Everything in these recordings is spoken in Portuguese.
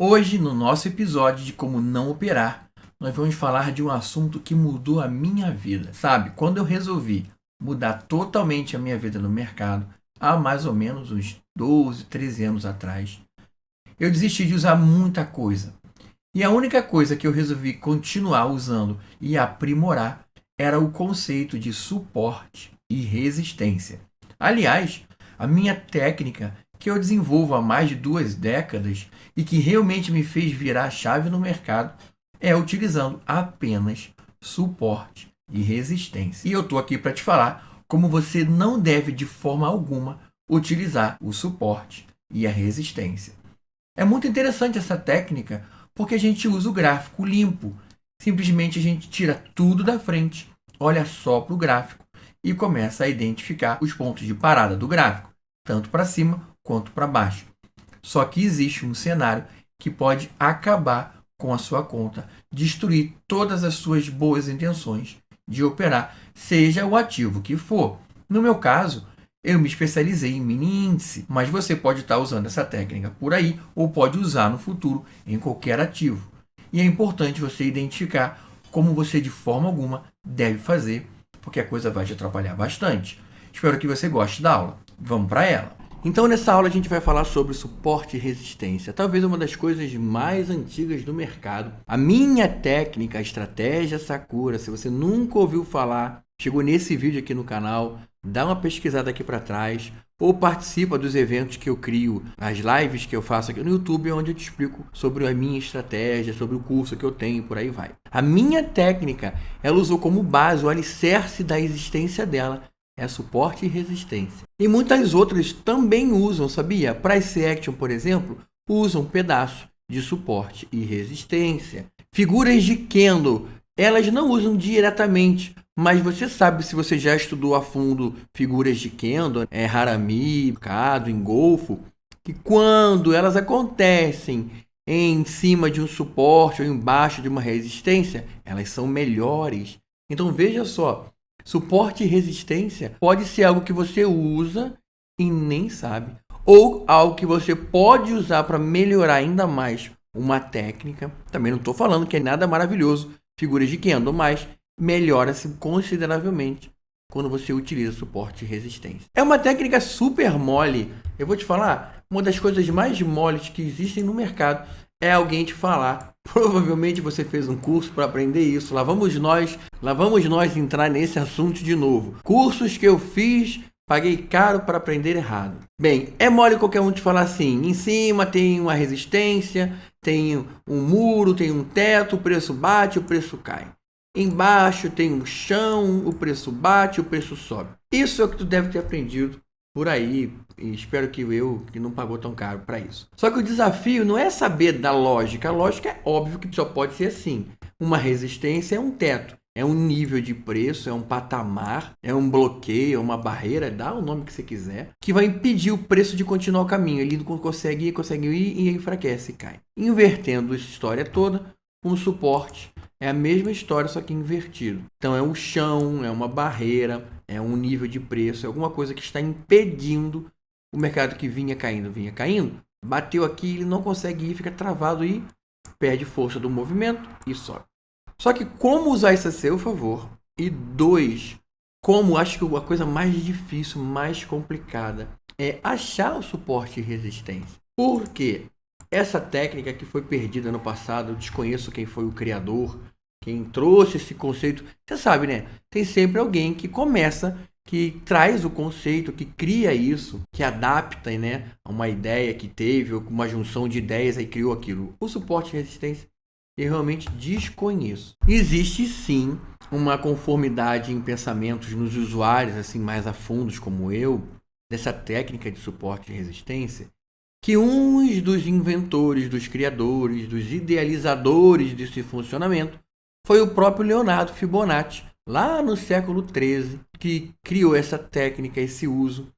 Hoje, no nosso episódio de Como Não Operar, nós vamos falar de um assunto que mudou a minha vida. Sabe, quando eu resolvi mudar totalmente a minha vida no mercado, há mais ou menos uns 12, 13 anos atrás, eu desisti de usar muita coisa. E a única coisa que eu resolvi continuar usando e aprimorar era o conceito de suporte e resistência. Aliás, a minha técnica que eu desenvolvo há mais de 2 décadas e que realmente me fez virar a chave no mercado é utilizando apenas suporte e resistência. E eu estou aqui para te falar como você não deve de forma alguma utilizar o suporte e a resistência. É muito interessante essa técnica porque a gente usa o gráfico limpo. Simplesmente a gente tira tudo da frente, olha só para o gráfico e começa a identificar os pontos de parada do gráfico, tanto para cima quanto para baixo. Só que existe um cenário que pode acabar com a sua conta, destruir todas as suas boas intenções de operar, seja o ativo que for. No meu caso, eu me especializei em mini índice, mas você pode estar usando essa técnica por aí ou pode usar no futuro em qualquer ativo. E é importante você identificar como você de forma alguma deve fazer, porque a coisa vai te atrapalhar bastante. Espero que você goste da aula. Vamos para ela! Então, nessa aula, a gente vai falar sobre suporte e resistência, talvez uma das coisas mais antigas do mercado. A minha técnica, a estratégia Sakura, se você nunca ouviu falar, chegou nesse vídeo aqui no canal, dá uma pesquisada aqui para trás, ou participa dos eventos que eu crio, as lives que eu faço aqui no YouTube, onde eu te explico sobre a minha estratégia, sobre o curso que eu tenho, por aí vai. A minha técnica, ela usou como base o alicerce da existência dela, é suporte e resistência. E muitas outras também usam, sabia? Price Action, por exemplo, usa um pedaço de suporte e resistência. Figuras de Kendo, elas não usam diretamente, mas você sabe, se você já estudou a fundo figuras de Kendo, Harami, Kado, Engolfo, que quando elas acontecem em cima de um suporte ou embaixo de uma resistência, elas são melhores. Então veja só, suporte e resistência pode ser algo que você usa e nem sabe, ou algo que você pode usar para melhorar ainda mais uma técnica. Também não estou falando que é nada maravilhoso, figuras de Kendo, mas melhora-se consideravelmente quando você utiliza suporte e resistência. É uma técnica super mole. Eu vou te falar, uma das coisas mais moles que existem no mercado é alguém te falar. Provavelmente você fez um curso para aprender isso. Lá vamos nós entrar nesse assunto de novo. Cursos que eu fiz, paguei caro para aprender errado. Bem, é mole qualquer um te falar assim: em cima tem uma resistência, tem um muro, tem um teto, o preço bate, o preço cai. Embaixo tem um chão, o preço bate, o preço sobe. Isso é o que tu deve ter aprendido por aí, e espero que não pagou tão caro para isso. Só que o desafio não é saber da lógica. A lógica é óbvio que só pode ser assim. Uma resistência é um teto, é um nível de preço, é um patamar, é um bloqueio, é uma barreira, dá o nome que você quiser, que vai impedir o preço de continuar o caminho. Ele não consegue ir e enfraquece e cai. Invertendo essa história toda, um suporte é a mesma história, só que invertido. Então é um chão, é uma barreira, é um nível de preço, é alguma coisa que está impedindo o mercado que vinha caindo, bateu aqui, ele não consegue ir, fica travado e perde força do movimento e sobe. Só que como usar isso a seu favor? E dois, como acho que a coisa mais difícil, mais complicada é achar o suporte e resistência. Por quê? Essa técnica que foi perdida no passado, eu desconheço quem foi o criador, quem trouxe esse conceito. Você sabe, né? Tem sempre alguém que começa, que traz o conceito, que cria isso, que adapta, né, a uma ideia que teve, ou uma junção de ideias e criou aquilo. O suporte e resistência eu realmente desconheço. Existe sim uma conformidade em pensamentos nos usuários assim mais a fundos como eu, dessa técnica de suporte e resistência, que uns dos inventores, dos criadores, dos idealizadores desse funcionamento foi o próprio Leonardo Fibonacci, lá no século XIII, que criou essa técnica, esse uso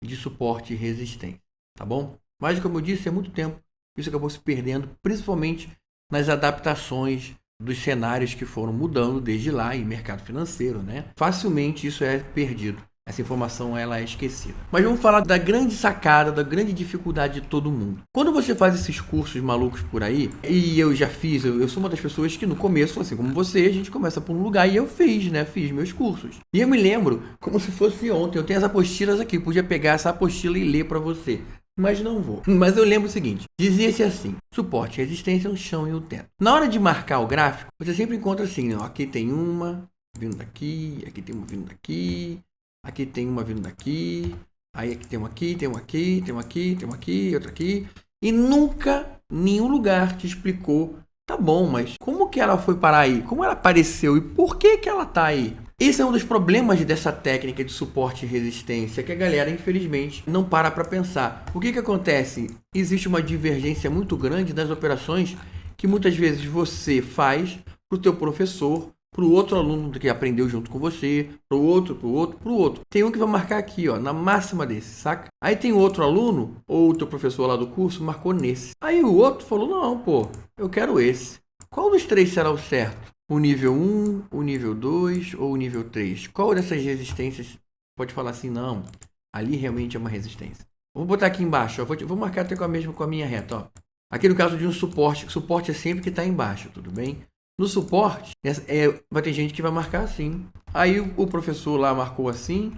de suporte e resistência, tá bom? Mas, como eu disse, há muito tempo isso acabou se perdendo, principalmente nas adaptações dos cenários que foram mudando desde lá em mercado financeiro, né? Facilmente isso é perdido. Essa informação ela é esquecida. Mas vamos falar da grande sacada, da grande dificuldade de todo mundo. Quando você faz esses cursos malucos por aí, e eu já fiz, eu sou uma das pessoas que no começo, assim como você, a gente começa por um lugar e eu fiz meus cursos. E eu me lembro como se fosse ontem, eu tenho as apostilas aqui, eu podia pegar essa apostila e ler para você. Mas não vou. Mas eu lembro o seguinte, dizia-se assim, suporte, resistência, o chão e o teto. Na hora de marcar o gráfico, você sempre encontra assim, ó, aqui tem uma vindo daqui, aqui tem uma vindo daqui, aqui tem uma vindo daqui, aí aqui tem uma aqui, tem uma aqui, tem uma aqui, tem uma aqui, outra aqui. E nunca, nenhum lugar te explicou, tá bom, mas como que ela foi parar aí? Como ela apareceu e por que que ela tá aí? Esse é um dos problemas dessa técnica de suporte e resistência, que a galera, infelizmente, não para pensar. O que que acontece? Existe uma divergência muito grande das operações que muitas vezes você faz para o teu professor, para o outro aluno que aprendeu junto com você, para o outro, para o outro, para o outro. Tem um que vai marcar aqui, ó, na máxima desse, saca? Aí tem outro aluno, ou o teu professor lá do curso, marcou nesse. Aí o outro falou, não, pô, eu quero esse. Qual dos três será o certo? O nível 1, o nível 2 ou o nível 3? Qual dessas resistências pode falar assim, não, ali realmente é uma resistência? Vou botar aqui embaixo, ó, vou marcar até com a minha reta, ó. Aqui no caso de um suporte, suporte é sempre que está embaixo, tudo bem? No suporte, vai ter gente que vai marcar assim. Aí o professor lá marcou assim.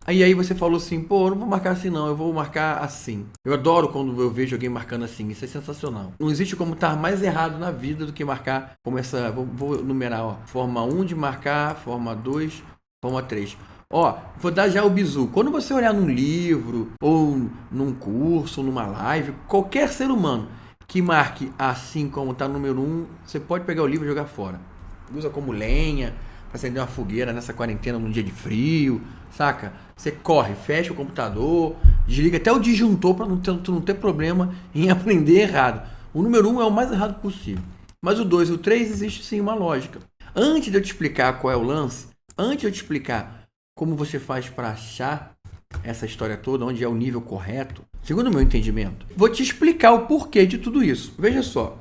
Aí você falou assim, pô, eu não vou marcar assim não, eu vou marcar assim. Eu adoro quando eu vejo alguém marcando assim, isso é sensacional. Não existe como estar mais errado na vida do que marcar como essa, vou numerar, ó. Forma 1 de marcar, forma 2, forma 3. Ó, vou dar já o bizu. Quando você olhar num livro, ou num curso, ou numa live, qualquer ser humano que marque assim como está no número 1, você pode pegar o livro e jogar fora. Usa como lenha, para acender uma fogueira nessa quarentena num dia de frio, saca? Você corre, fecha o computador, desliga até o disjuntor para não ter problema em aprender errado. O número 1 é o mais errado possível. Mas o 2 e o 3 existe sim uma lógica. Antes de eu te explicar qual é o lance, antes de eu te explicar como você faz para achar essa história toda, onde é o nível correto, segundo o meu entendimento, vou te explicar o porquê de tudo isso. Veja só,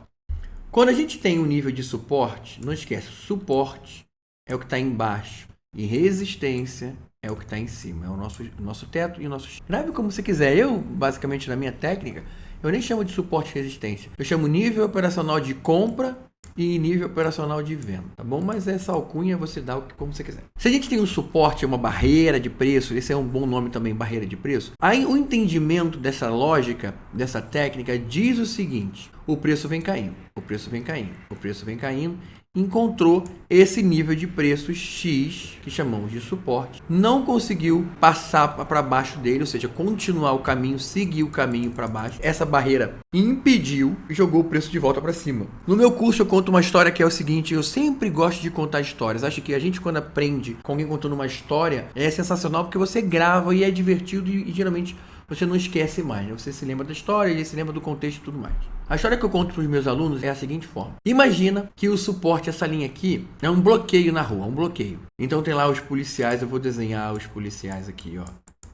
quando a gente tem um nível de suporte, não esquece, suporte é o que está embaixo e resistência é o que está em cima, é o nosso teto e o nosso... Grave como você quiser, eu, basicamente na minha técnica, eu nem chamo de suporte e resistência, eu chamo nível operacional de compra e nível operacional de venda, tá bom? Mas essa alcunha você dá como você quiser. Se a gente tem um suporte, uma barreira de preço, esse é um bom nome também, barreira de preço, aí o entendimento dessa lógica, dessa técnica, diz o seguinte, o preço vem caindo, o preço vem caindo, o preço vem caindo, encontrou esse nível de preço X, que chamamos de suporte, não conseguiu passar para baixo dele, ou seja, continuar o caminho, seguir o caminho para baixo. Essa barreira impediu e jogou o preço de volta para cima. No meu curso eu conto uma história que é o seguinte, eu sempre gosto de contar histórias. Acho que a gente quando aprende com alguém contando uma história, é sensacional porque você grava e é divertido e geralmente você não esquece mais, né? Você se lembra da história, ele se lembra do contexto e tudo mais. A história que eu conto para os meus alunos é a seguinte forma. Imagina que o suporte, essa linha aqui, é um bloqueio na rua, um bloqueio. Então tem lá os policiais, eu vou desenhar os policiais aqui, ó.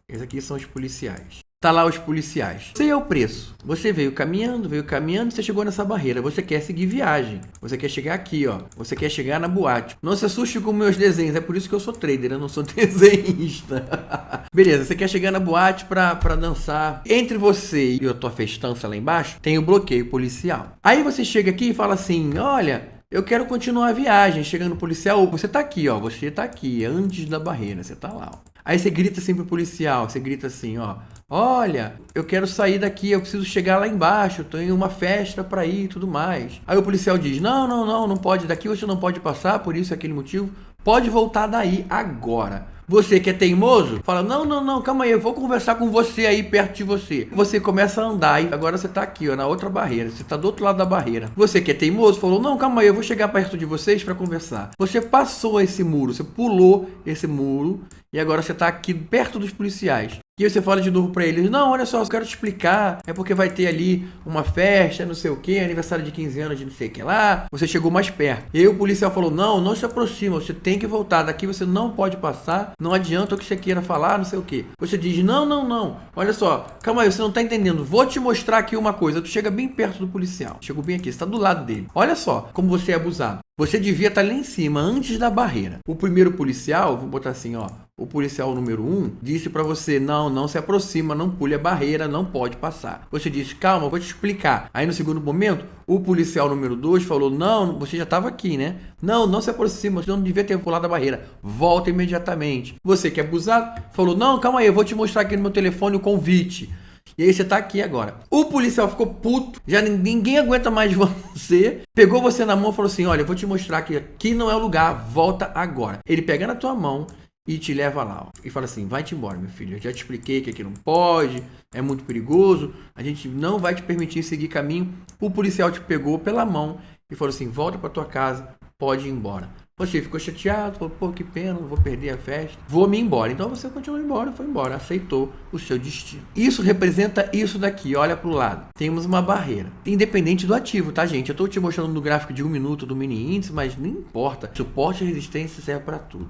Esses aqui são os policiais. Tá lá os policiais. Você é o preço. Você veio caminhando, você chegou nessa barreira. Você quer seguir viagem. Você quer chegar aqui, ó. Você quer chegar na boate. Não se assuste com meus desenhos. É por isso que eu sou trader, eu não sou desenhista. Beleza, você quer chegar na boate pra dançar. Entre você e a tua festança lá embaixo, tem o bloqueio policial. Aí você chega aqui e fala assim, olha... Eu quero continuar a viagem, chegando no policial, você tá aqui, ó, você tá aqui, antes da barreira, você tá lá, ó. Aí você grita assim pro policial, você grita assim, ó, olha, eu quero sair daqui, eu preciso chegar lá embaixo, eu tô em uma festa pra ir e tudo mais. Aí o policial diz, não pode, daqui você não pode passar, por isso, aquele motivo, pode voltar daí agora. Você que é teimoso, fala, não, calma aí, eu vou conversar com você aí perto de você. Você começa a andar e agora você tá aqui, ó, na outra barreira, você tá do outro lado da barreira. Você que é teimoso, falou, não, calma aí, eu vou chegar perto de vocês para conversar. Você passou esse muro, você pulou esse muro e agora você tá aqui perto dos policiais. E aí você fala de novo pra eles, não, olha só, eu quero te explicar, é porque vai ter ali uma festa, não sei o que, aniversário de 15 anos de não sei o que lá, você chegou mais perto. E aí o policial falou, não se aproxima, você tem que voltar, daqui você não pode passar, não adianta o que você queira falar, não sei o que. Você diz, não, olha só, calma aí, você não tá entendendo, vou te mostrar aqui uma coisa, tu chega bem perto do policial, chegou bem aqui, você tá do lado dele. Olha só como você é abusado. Você devia estar lá em cima, antes da barreira. O primeiro policial, vou botar assim, ó. O policial número 1 disse para você, não se aproxima, não pule a barreira, não pode passar. Você disse, calma, eu vou te explicar. Aí no segundo momento, o policial número 2 falou, não, você já estava aqui, né? Não se aproxima, você não devia ter pulado a barreira. Volta imediatamente. Você que é abusado, falou, não, calma aí, eu vou te mostrar aqui no meu telefone o convite. E aí você tá aqui agora. O policial ficou puto, já ninguém aguenta mais você. Pegou você na mão e falou assim, olha, eu vou te mostrar que aqui não é o lugar, volta agora. Ele pega na tua mão e te leva lá, ó, e fala assim, vai-te embora, meu filho, eu já te expliquei que aqui não pode, é muito perigoso, a gente não vai te permitir seguir caminho. O policial te pegou pela mão e falou assim, volta para tua casa, pode ir embora. Você ficou chateado, falou, pô, que pena, vou perder a festa, vou me embora. Então você continuou embora, foi embora, aceitou o seu destino. Isso representa isso daqui, olha pro lado. Temos uma barreira, independente do ativo, tá, gente? Eu estou te mostrando no gráfico de 1 minuto do mini índice, mas não importa. Suporte e resistência serve para tudo.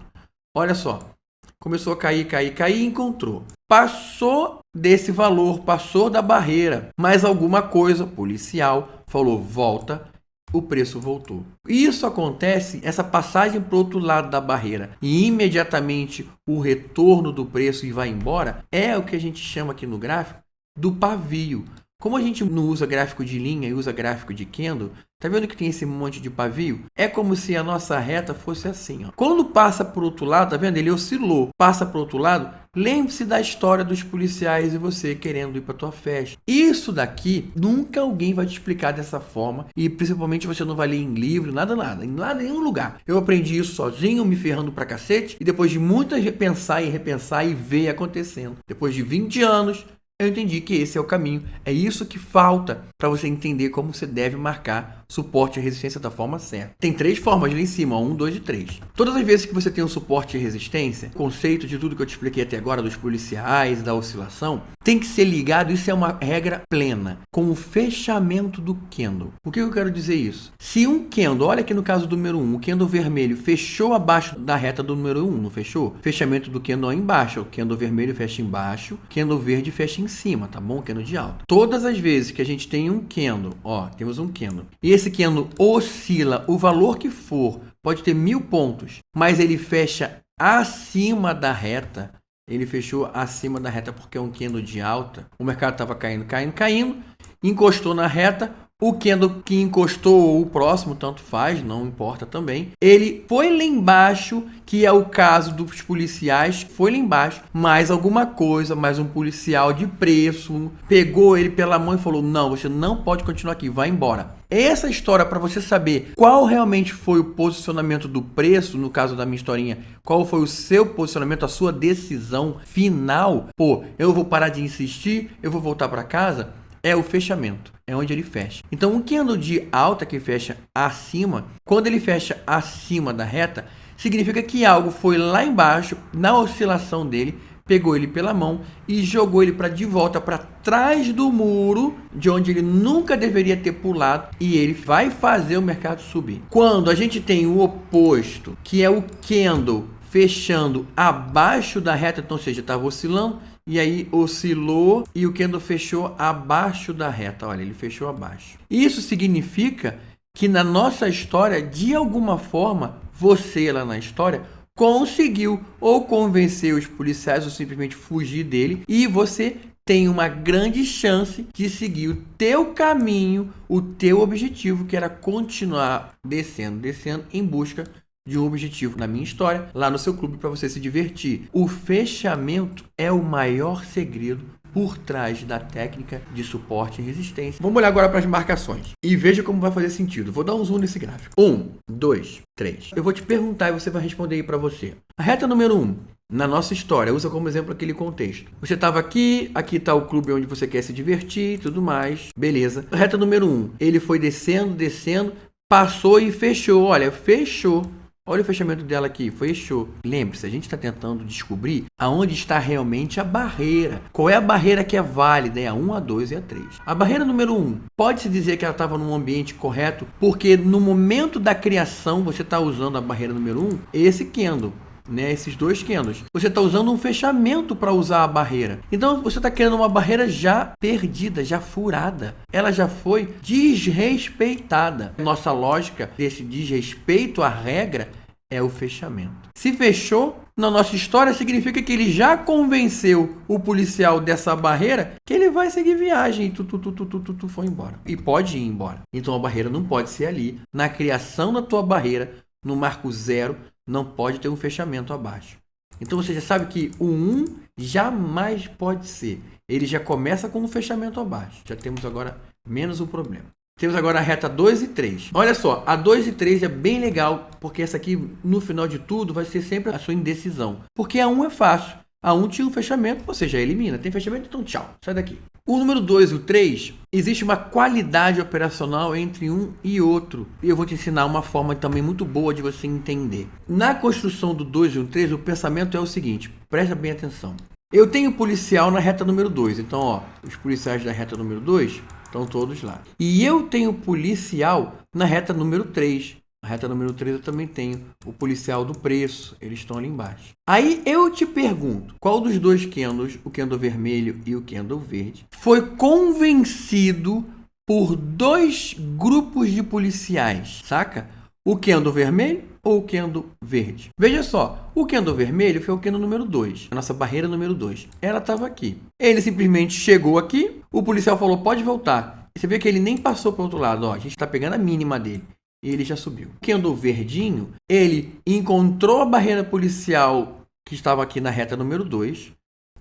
Olha só, começou a cair e encontrou. Passou desse valor, passou da barreira, mas alguma coisa policial falou, volta, o preço voltou. Isso acontece, essa passagem para o outro lado da barreira e imediatamente o retorno do preço e vai embora, é o que a gente chama aqui no gráfico do pavio. Como a gente não usa gráfico de linha e usa gráfico de candle, tá vendo que tem esse monte de pavio? É como se a nossa reta fosse assim, ó. Quando passa para o outro lado, tá vendo? Ele oscilou. Passa para o outro lado, lembre-se da história dos policiais e você querendo ir para tua festa. Isso daqui, nunca alguém vai te explicar dessa forma e principalmente você não vai ler em livro, nada, em nenhum lugar. Eu aprendi isso sozinho, me ferrando pra cacete e depois de muitas repensar e ver acontecendo. Depois de 20 anos, eu entendi que esse é o caminho. É isso que falta para você entender como você deve marcar suporte e resistência da forma certa. Tem 3 formas ali em cima, 1, 2 e 3. Todas as vezes que você tem um suporte e resistência, o conceito de tudo que eu te expliquei até agora, dos policiais, da oscilação, tem que ser ligado, isso é uma regra plena, com o fechamento do candle. Por que eu quero dizer isso? Se um candle, olha aqui no caso do número 1, o candle vermelho fechou abaixo da reta do número 1, não fechou? Fechamento do candle é embaixo, o candle vermelho fecha embaixo, o candle verde fecha em cima, tá bom? Candle de alta. Todas as vezes que a gente tem um candle, ó, temos um candle, e esse candle oscila, o valor que for, pode ter 1000 pontos, mas ele fecha acima da reta, ele fechou acima da reta porque é um candle de alta, o mercado estava caindo, encostou na reta, o candle que encostou ou o próximo, tanto faz, não importa também. Ele foi lá embaixo, que é o caso dos policiais, foi lá embaixo, mais alguma coisa, mais um policial de preço, pegou ele pela mão e falou, não, você não pode continuar aqui, vai embora. Essa história, para você saber qual realmente foi o posicionamento do preço, no caso da minha historinha, qual foi o seu posicionamento, a sua decisão final, pô, eu vou parar de insistir, eu vou voltar para casa, é o fechamento, é onde ele fecha. Então, um candle de alta que fecha acima, quando ele fecha acima da reta, significa que algo foi lá embaixo, na oscilação dele, pegou ele pela mão e jogou ele de volta para trás do muro, de onde ele nunca deveria ter pulado, e ele vai fazer o mercado subir. Quando a gente tem o oposto, que é o candle fechando abaixo da reta, então, ou seja, estava oscilando, e aí oscilou e o candle fechou abaixo da reta. Olha, ele fechou abaixo. Isso significa que na nossa história, de alguma forma, você lá na história conseguiu ou convencer os policiais ou simplesmente fugir dele, e você tem uma grande chance de seguir o teu caminho, o teu objetivo, que era continuar descendo em busca de um objetivo na minha história, lá no seu clube, para você se divertir. O fechamento é o maior segredo por trás da técnica de suporte e resistência. Vamos olhar agora para as marcações e veja como vai fazer sentido. Vou dar um zoom nesse gráfico. 1, 2, 3. Eu vou te perguntar e você vai responder aí para você. A reta número 1, na nossa história, usa como exemplo aquele contexto. Você estava aqui está o clube onde você quer se divertir e tudo mais. Beleza. A reta número 1, ele foi descendo, passou e fechou. Olha, fechou. Olha o fechamento dela aqui, fechou. Lembre-se, a gente está tentando descobrir aonde está realmente a barreira. Qual é a barreira que é válida? É a 1, a 2 e a 3. A barreira número 1, pode-se dizer que ela estava num ambiente correto, porque no momento da criação você está usando a barreira número 1, esse candle. né? Esses dois candles. Você está usando um fechamento para usar a barreira. Então você está querendo uma barreira já perdida, já furada. Ela já foi desrespeitada. Nossa lógica desse desrespeito à regra é o fechamento. Se fechou, na nossa história significa que ele já convenceu o policial dessa barreira que ele vai seguir viagem e foi embora. E pode ir embora. Então a barreira não pode ser ali. Na criação da tua barreira, no marco 0, não pode ter um fechamento abaixo. Então você já sabe que o 1 jamais pode ser. Ele já começa com um fechamento abaixo. Já temos agora menos um problema. Temos agora a reta 2 e 3. Olha só, a 2 e 3 é bem legal, porque essa aqui, no final de tudo, vai ser sempre a sua indecisão. Porque a 1 é fácil. A 1 tinha um fechamento, você já elimina. Tem fechamento, então tchau, sai daqui. O número 2 e o 3, existe uma qualidade operacional entre um e outro. E eu vou te ensinar uma forma também muito boa de você entender. Na construção do 2 e o 3, o pensamento é o seguinte, presta bem atenção. Eu tenho policial na reta número 2, então ó, os policiais da reta número 2 estão todos lá. E eu tenho policial na reta número 3. Na reta número 3 eu também tenho o policial do preço. Eles estão ali embaixo. Aí eu te pergunto, qual dos dois candles, o candle vermelho e o candle verde, foi convencido por dois grupos de policiais, saca? O candle vermelho ou o candle verde? Veja só, o candle vermelho foi o candle número 2, a nossa barreira número 2. Ela estava aqui. Ele simplesmente chegou aqui, o policial falou, pode voltar. Você vê que ele nem passou para o outro lado, ó, a gente está pegando a mínima dele. E ele já subiu. O candle verdinho, ele encontrou a barreira policial que estava aqui na reta número 2.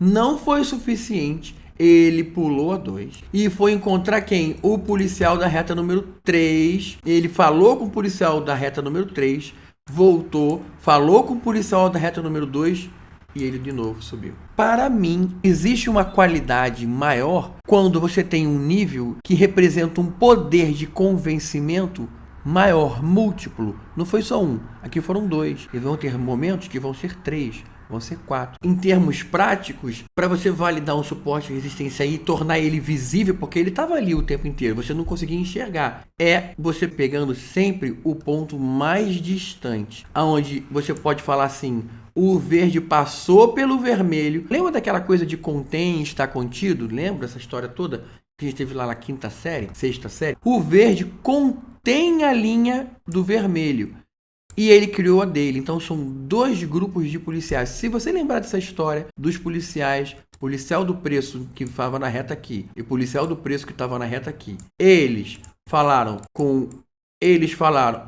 Não foi suficiente. Ele pulou a 2 e foi encontrar quem? O policial da reta número 3. Ele falou com o policial da reta número 3, voltou, falou com o policial da reta número 2 e ele de novo subiu. Para mim, existe uma qualidade maior quando você tem um nível que representa um poder de convencimento maior, múltiplo. Não foi só um, aqui foram 2. E vão ter momentos que vão ser 3. Vão ser 4. Em termos práticos, para você validar um suporte de resistência e tornar ele visível, porque ele estava ali o tempo inteiro, você não conseguia enxergar. É você pegando sempre o ponto mais distante, aonde você pode falar assim, o verde passou pelo vermelho. Lembra daquela coisa de contém, está contido? Lembra essa história toda que a gente teve lá na quinta série, sexta série? O verde contém a linha do vermelho. E ele criou a dele. Então são dois grupos de policiais. Se você lembrar dessa história dos policiais, policial do preço que estava na reta aqui e policial do preço que estava na reta aqui, eles falaram,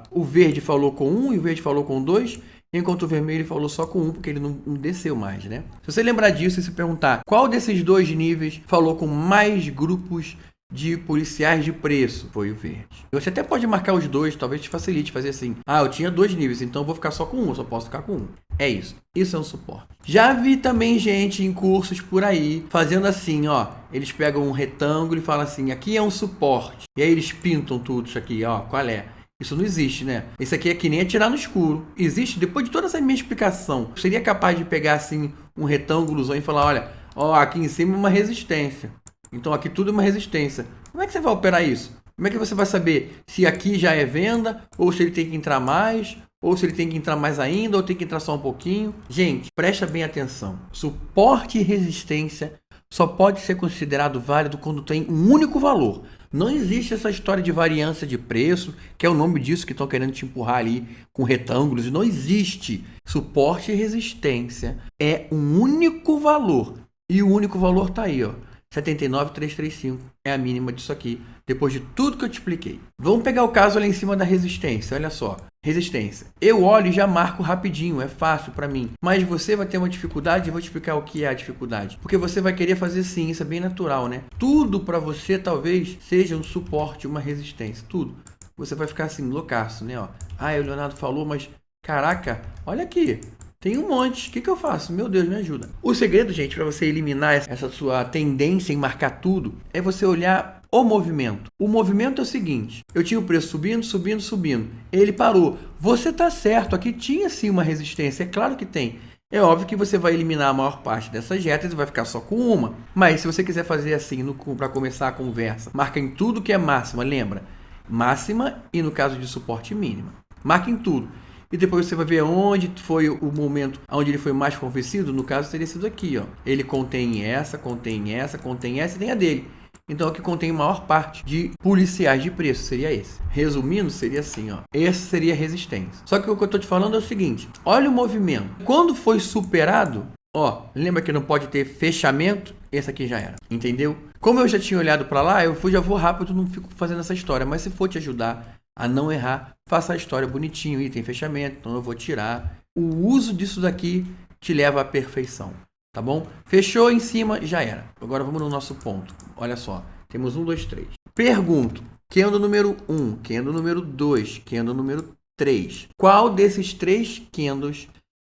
o verde falou com um e o verde falou com 2, enquanto o vermelho falou só com um, porque ele não desceu mais, né? Se você lembrar disso e se perguntar qual desses dois níveis falou com mais grupos de policiais de preço, foi o verde. Você até pode marcar os dois, talvez te facilite fazer assim. Ah, eu tinha 2 níveis, então eu vou ficar só com um, eu só posso ficar com um. É isso. Isso é um suporte. Já vi também gente em cursos por aí fazendo assim, ó. Eles pegam um retângulo e falam assim, aqui é um suporte. E aí eles pintam tudo isso aqui, ó. Qual é? Isso não existe, né? Isso aqui é que nem atirar no escuro. Existe, depois de toda essa minha explicação, seria capaz de pegar assim um retângulo e falar, olha, ó, aqui em cima é uma resistência. Então aqui tudo é uma resistência. Como é que você vai operar isso? Como é que você vai saber se aqui já é venda, ou se ele tem que entrar mais, ou se ele tem que entrar mais ainda, ou tem que entrar só um pouquinho? Gente, presta bem atenção. Suporte e resistência só pode ser considerado válido quando tem um único valor. Não existe essa história de variância de preço, que é o nome disso que estão querendo te empurrar ali com retângulos. Não existe. Suporte e resistência é um único valor. E o único valor está aí, ó. 79,335 é a mínima disso aqui, depois de tudo que eu te expliquei. Vamos pegar o caso ali em cima da resistência, olha só. Resistência. Eu olho e já marco rapidinho, é fácil para mim. Mas você vai ter uma dificuldade, eu vou te explicar o que é a dificuldade. Porque você vai querer fazer sim, isso é bem natural, né? Tudo para você talvez seja um suporte, uma resistência, tudo. Você vai ficar assim, loucaço, né? Ó. Ah, o Leonardo falou, mas caraca, olha aqui. Tem um monte. O que eu faço? Meu Deus, me ajuda. O segredo, gente, para você eliminar essa sua tendência em marcar tudo, é você olhar o movimento. O movimento é o seguinte. Eu tinha o preço subindo, subindo, subindo. Ele parou. Você tá certo. Aqui tinha sim uma resistência. É claro que tem. É óbvio que você vai eliminar a maior parte dessas retas e vai ficar só com uma. Mas se você quiser fazer assim, para começar a conversa, marca em tudo que é máxima. Lembra? Máxima e no caso de suporte mínima. Marca em tudo. e depois você vai ver onde foi o momento onde ele foi mais favorecido. No caso, teria sido aqui, ó. Ele contém essa, contém essa, contém essa e tem a dele. Então, o que contém maior parte de policiais de preço seria esse. Resumindo, seria assim, ó. Esse seria a resistência. Só que o que eu tô te falando é o seguinte. Olha o movimento. Quando foi superado, ó, lembra que não pode ter fechamento? Esse aqui já era. Entendeu? Como eu já tinha olhado para lá, já vou rápido, não fico fazendo essa história. Mas se for te ajudar a não errar, faça a história bonitinho. E tem fechamento, então eu vou tirar. O uso disso daqui te leva à perfeição. Tá bom? Fechou em cima, já era. Agora vamos no nosso ponto. Olha só. Temos 1, 2, 3. Pergunto. Candle número 1, candle número 2, candle número 3. Qual desses 3 candles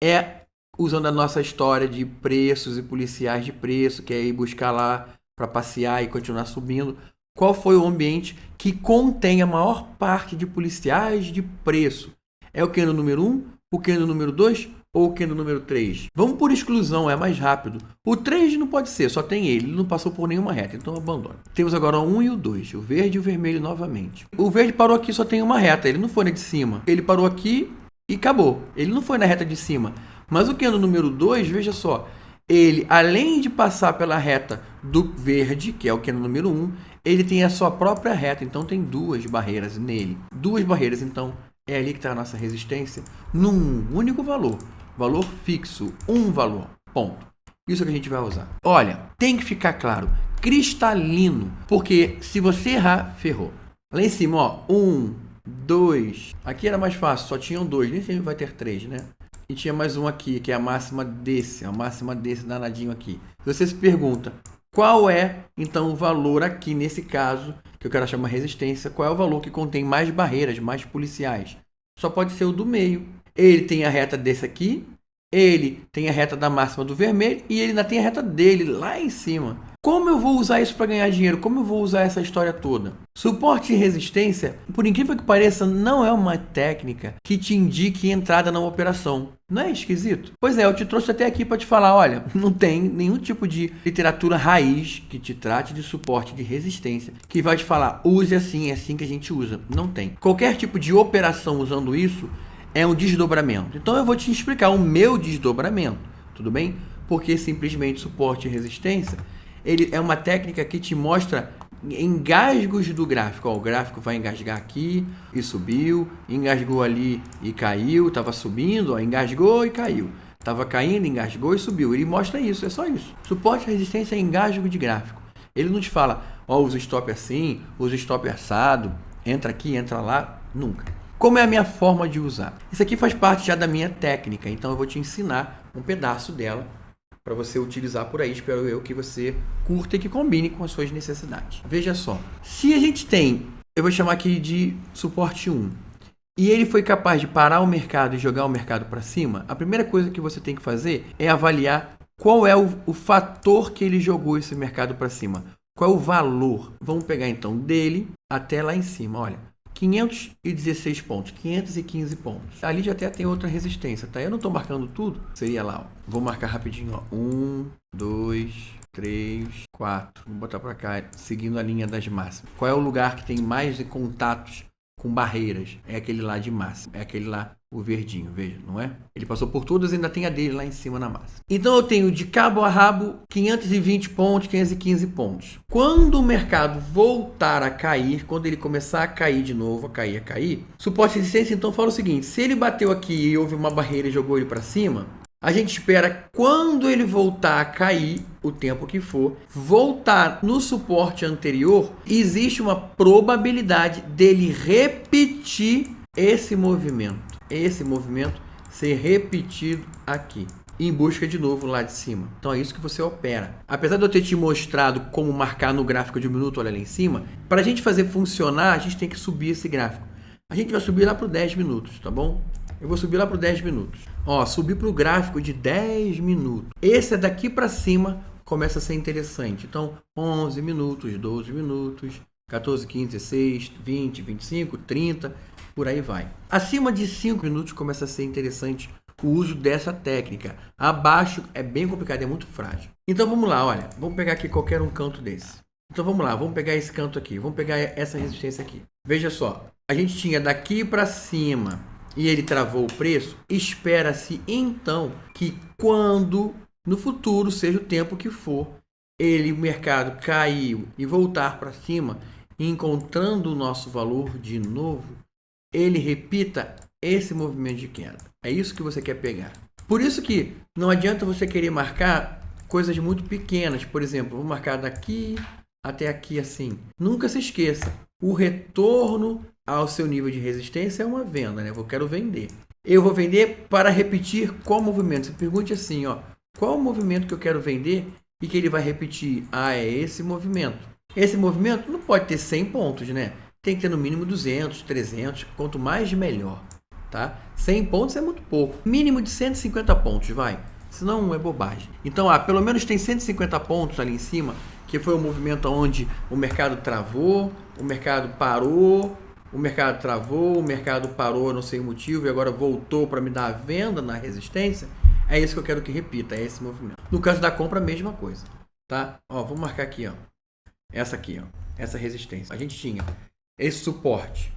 é, usando a nossa história de preços e policiais de preço, que é ir buscar lá para passear e continuar subindo, qual foi o ambiente que contém a maior parte de policiais de preço? É o candle número 1, o candle número 2 ou o candle número 3? Vamos por exclusão, é mais rápido. O 3 não pode ser, só tem ele não passou por nenhuma reta, então abandona. Temos agora o 1 e o 2, o verde e o vermelho novamente. O verde parou aqui, só tem uma reta, ele não foi na de cima. Ele parou aqui e acabou. Ele não foi na reta de cima. Mas o candle número 2, veja só, ele, além de passar pela reta do verde, que é o candle número 1, ele tem a sua própria reta, então tem 2 barreiras nele. 2 barreiras, então é ali que está a nossa resistência, num único valor. Valor fixo, um valor, ponto. Isso que a gente vai usar. Olha, tem que ficar claro, cristalino, porque se você errar, ferrou. Lá em cima, ó, 1, 2, aqui era mais fácil, só tinham 2, nem sempre vai ter 3, né? E tinha mais um aqui, que é a máxima desse danadinho aqui. Você se pergunta, qual é, então, o valor aqui, nesse caso, que eu quero chamar resistência, qual é o valor que contém mais barreiras, mais policiais? Só pode ser o do meio. Ele tem a reta desse aqui, ele tem a reta da máxima do vermelho e ele ainda tem a reta dele lá em cima. Como eu vou usar isso para ganhar dinheiro? Como eu vou usar essa história toda? Suporte e resistência, por incrível que pareça, não é uma técnica que te indique entrada na operação. Não é esquisito? Pois é, eu te trouxe até aqui para te falar, olha, não tem nenhum tipo de literatura raiz que te trate de suporte de resistência, que vai te falar, use assim, é assim que a gente usa. Não tem. Qualquer tipo de operação usando isso é um desdobramento. Então eu vou te explicar o meu desdobramento, tudo bem? Porque simplesmente suporte e resistência, ele é uma técnica que te mostra engasgos do gráfico. Ó, o gráfico vai engasgar aqui e subiu, engasgou ali e caiu, estava subindo, ó, engasgou e caiu. Estava caindo, engasgou e subiu. Ele mostra isso, é só isso. Suporte e resistência é engasgo de gráfico. Ele não te fala, ó, usa stop assim, usa stop assado, entra aqui, entra lá, nunca. Como é a minha forma de usar? Isso aqui faz parte já da minha técnica, então eu vou te ensinar um pedaço dela para você utilizar por aí. Espero eu que você curta e que combine com as suas necessidades. Veja só, se a gente tem, eu vou chamar aqui de suporte 1, e ele foi capaz de parar o mercado e jogar o mercado para cima, a primeira coisa que você tem que fazer é avaliar qual é o fator que ele jogou esse mercado para cima. Qual é o valor? Vamos pegar então dele até lá em cima, olha. 516 pontos, 515 pontos. Ali já até tem outra resistência, tá? Eu não estou marcando tudo, seria lá, ó. Vou marcar rapidinho, ó. 1, 2, 3, 4. Vou botar para cá, seguindo a linha das máximas. Qual é o lugar que tem mais contatos com barreiras? É aquele lá de máxima, é aquele lá, o verdinho, veja, não é? Ele passou por todas e ainda tem a dele lá em cima na massa. Então eu tenho de cabo a rabo 520 pontos, 515 pontos. Quando o mercado voltar a cair, quando ele começar a cair de novo, a cair, suporte e resistência, então fala o seguinte, se ele bateu aqui e houve uma barreira e jogou ele para cima, a gente espera quando ele voltar a cair, o tempo que for, voltar no suporte anterior, existe uma probabilidade dele repetir esse movimento ser repetido aqui, em busca de novo lá de cima. Então é isso que você opera. Apesar de eu ter te mostrado como marcar no gráfico de um minuto, olha lá em cima, para a gente fazer funcionar, a gente tem que subir esse gráfico. A gente vai subir lá para 10 minutos, tá bom? Eu vou subir lá para 10 minutos. Ó, subir para o gráfico de 10 minutos. Esse é daqui para cima, começa a ser interessante. Então, 11 minutos, 12 minutos, 14, 15, 16, 20, 25, 30, por aí vai. Acima de 5 minutos começa a ser interessante o uso dessa técnica. Abaixo é bem complicado, é muito frágil. Então vamos lá, olha. Vamos pegar aqui qualquer um canto desse. Então vamos lá, vamos pegar esse canto aqui. Vamos pegar essa resistência aqui. Veja só, a gente tinha daqui para cima e ele travou o preço, espera-se então que quando no futuro, seja o tempo que for, o mercado cair e voltar para cima, encontrando o nosso valor de novo, ele repita esse movimento de queda. É isso que você quer pegar. Por isso que não adianta você querer marcar coisas muito pequenas. Por exemplo, vou marcar daqui até aqui assim. Nunca se esqueça, o retorno ao seu nível de resistência é uma venda, né? Eu quero vender. Eu vou vender para repetir qual movimento? Você pergunte assim, ó, qual o movimento que eu quero vender e que ele vai repetir? Ah, é esse movimento. Esse movimento não pode ter 100 pontos, né? Tem que ter no mínimo 200, 300, quanto mais melhor, tá? 100 pontos é muito pouco. Mínimo de 150 pontos, vai. Senão é bobagem. Então, pelo menos tem 150 pontos ali em cima, que foi o movimento onde o mercado travou, o mercado parou, o mercado travou, o mercado parou, não sei o motivo, e agora voltou para me dar a venda na resistência. É isso que eu quero que repita, é esse movimento. No caso da compra, a mesma coisa, tá? Ó, vou marcar aqui, ó. Essa aqui, ó. Essa resistência. A gente tinha esse suporte.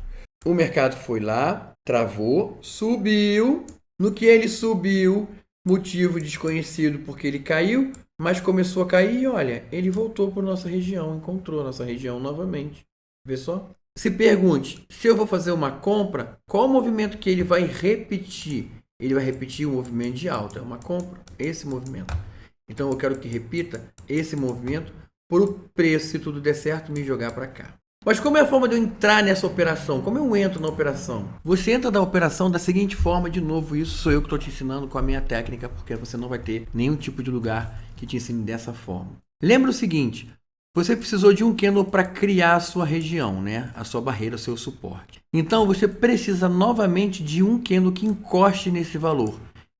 O mercado foi lá, travou, subiu. No que ele subiu, motivo desconhecido porque ele caiu, mas começou a cair e olha, ele voltou para nossa região, encontrou nossa região novamente. Vê só? Se pergunte, se eu vou fazer uma compra, qual o movimento que ele vai repetir? Ele vai repetir o movimento de alta, é uma compra, esse movimento. Então eu quero que repita esse movimento por o preço, se tudo der certo, me jogar para cá. Mas como é a forma de eu entrar nessa operação? Como eu entro na operação? Você entra na operação da seguinte forma, de novo, isso sou eu que estou te ensinando com a minha técnica, porque você não vai ter nenhum tipo de lugar que te ensine dessa forma. Lembra o seguinte, você precisou de um candle para criar a sua região, né? A sua barreira, o seu suporte. Então você precisa novamente de um candle que encoste nesse valor.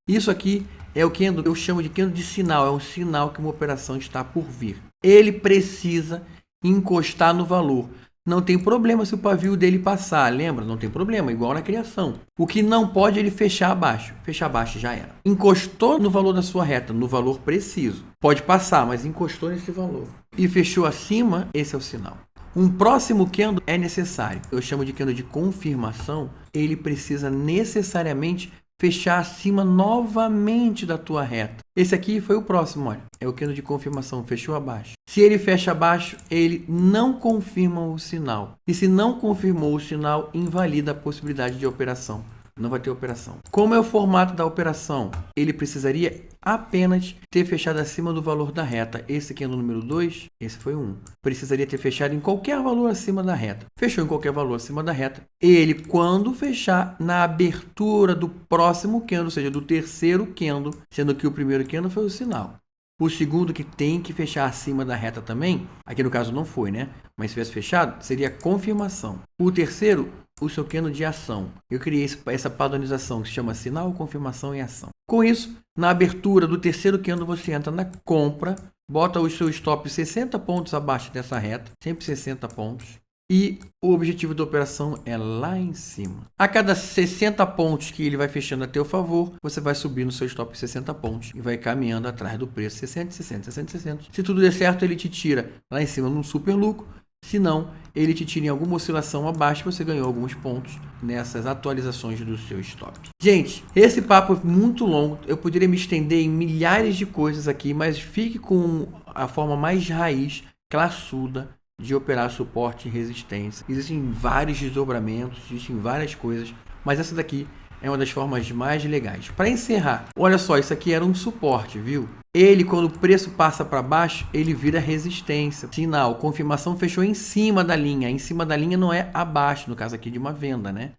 Isso aqui é o candle, eu chamo de candle de sinal, é um sinal que uma operação está por vir. Ele precisa encostar no valor. Não tem problema se o pavio dele passar, lembra? Não tem problema, igual na criação. O que não pode é ele fechar abaixo. Fechar abaixo já era. Encostou no valor da sua reta, no valor preciso. Pode passar, mas encostou nesse valor. E fechou acima, esse é o sinal. Um próximo candle é necessário. Eu chamo de candle de confirmação. Ele precisa necessariamente fechar acima novamente da tua reta. Esse aqui foi o próximo, olha. É o candle de confirmação, fechou abaixo. Se ele fecha abaixo, ele não confirma o sinal. E se não confirmou o sinal, invalida a possibilidade de operação. Não vai ter operação. Como é o formato da operação? Ele precisaria apenas ter fechado acima do valor da reta. Esse aqui é o número 2, esse foi 1. Precisaria ter fechado em qualquer valor acima da reta. Fechou em qualquer valor acima da reta. Ele, quando fechar na abertura do próximo candle, ou seja, do terceiro candle, sendo que o primeiro candle foi o sinal. O segundo, que tem que fechar acima da reta também, aqui no caso não foi, né? Mas se tivesse fechado, seria confirmação. O terceiro, o seu candle de ação. Eu criei essa padronização que se chama sinal, confirmação e ação. Com isso, na abertura do terceiro candle, você entra na compra, bota o seu stop 60 pontos abaixo dessa reta, sempre 60 pontos. E o objetivo da operação é lá em cima. A cada 60 pontos que ele vai fechando a teu favor, você vai subir no seu stop 60 pontos e vai caminhando atrás do preço 60, 60, 60, 60. Se tudo der certo, ele te tira lá em cima num super lucro. Se não, ele te tira em alguma oscilação abaixo, você ganhou alguns pontos nessas atualizações do seu stop. Gente, esse papo é muito longo, eu poderia me estender em milhares de coisas aqui, mas fique com a forma mais raiz, classuda, de operar suporte e resistência. Existem vários desdobramentos, existem várias coisas, mas essa daqui é uma das formas mais legais. Para encerrar, olha só, isso aqui era um suporte, viu? Ele, quando o preço passa para baixo, ele vira resistência. Sinal, confirmação fechou em cima da linha. Em cima da linha não é abaixo, no caso aqui de uma venda, né?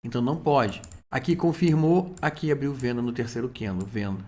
Então não pode. Aqui confirmou, aqui abriu venda no terceiro candle, venda.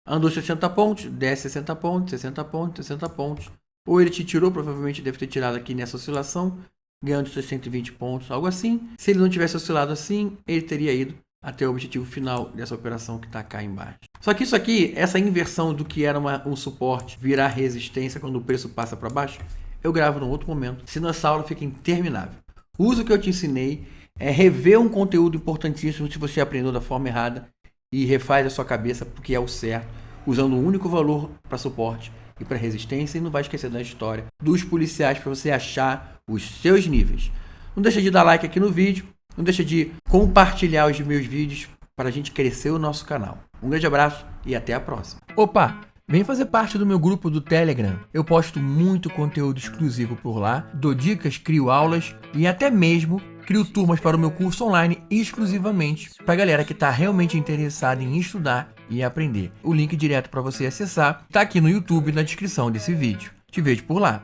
Andou 60 pontos, desce 60 pontos, 60 pontos, 60 pontos. Ou ele te tirou, provavelmente deve ter tirado aqui nessa oscilação, ganhando seus 120 pontos, algo assim. Se ele não tivesse oscilado assim, ele teria ido até o objetivo final dessa operação que está cá embaixo. Só que isso aqui, essa inversão do que era um suporte virar resistência quando o preço passa para baixo, eu gravo num outro momento, senão essa aula fica interminável. O uso que eu te ensinei é rever um conteúdo importantíssimo se você aprendeu da forma errada e refaz a sua cabeça porque é o certo, usando um único valor para suporte e para resistência, e não vai esquecer da história dos policiais para você achar os seus níveis. Não deixa de dar like aqui no vídeo, Não deixa de compartilhar os meus vídeos para a gente crescer o nosso canal. Um grande abraço e até a próxima. Opa! Vem fazer parte do meu grupo do Telegram. Eu posto muito conteúdo exclusivo por lá, dou dicas, crio aulas e até mesmo crio turmas para o meu curso online exclusivamente para a galera que está realmente interessada em estudar e aprender. O link direto para você acessar está aqui no YouTube na descrição desse vídeo. Te vejo por lá.